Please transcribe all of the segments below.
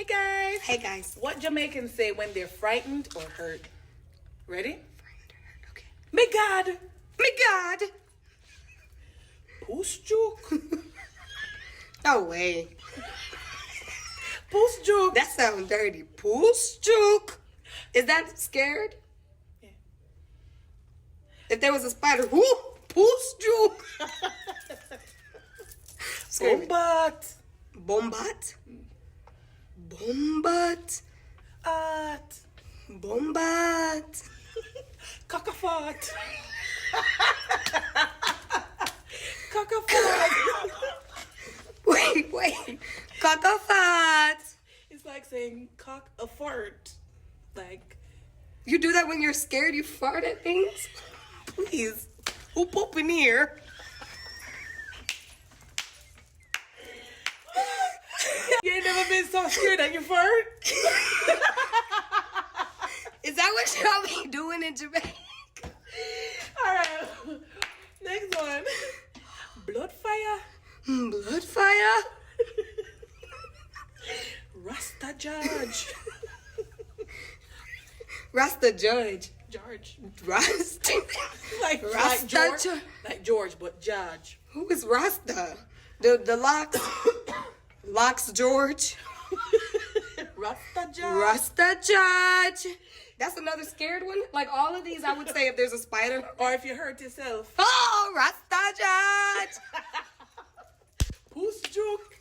Hey guys. Hey guys. What Jamaicans say when they're frightened or hurt? Ready? Frightened or hurt. Okay. Me God. Me God. Puss joke. No way. Puss joke. That sounds dirty. Puss juke. Is that scared? Yeah. If there was a spider, whoo, puss juke. Bombat. Bombat. Bombat. At. Bombat. Cockafat. Cockafat. Wait. Cockafat. It's like saying cock a fart. Like, You do that when you're scared? You fart at things? Please. Who poop in here? you ain't never been so scared that you fart? Is that what y'all be doing in Jamaica? Alright. Next one. Blood fire. Blood fire? Rasta Judge. Rasta Judge. George. Rasta? Like Rasta George. Judge? Like George, but Judge. Who is Rasta? The Locks? Locks George? Rasta Judge. Rasta Judge. That's another scared one? Like all of these, I would say if there's a spider. Or if you hurt yourself. Oh, Rasta Judge. Puss joke.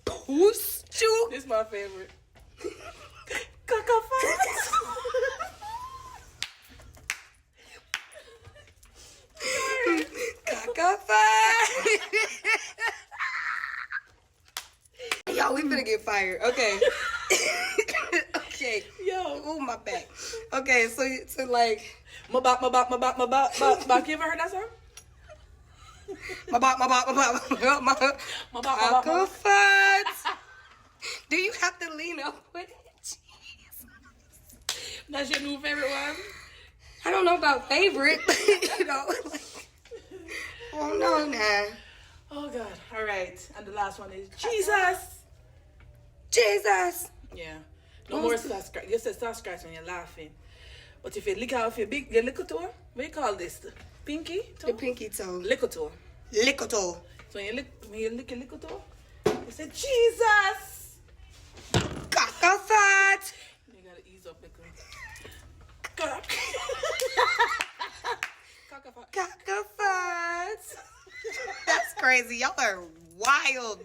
Puss juke. This is my favorite. Cockafat. Cockafat. Yo, we finna get fired. Okay. Okay. Yo. Oh, my back. Okay, so like. My bop. You ever heard that song? My bop. Cockafat. Do you have to lean up with it? Jeez. That's your new favorite one? I don't know about favorite. You know, like. Oh, no, nah. Oh, God. All right. And the last one is Jesus. Jesus. Yeah. No more subscribe. You said subscribe when you're laughing. But if you lick out your little toe, what do you call this? Pinky toe? The pinky toe. Little toe. Little toe. So when you lick your little toe, you say Jesus. Cockafat. You gotta ease up little. Cockafat. That's crazy. Y'all are wild.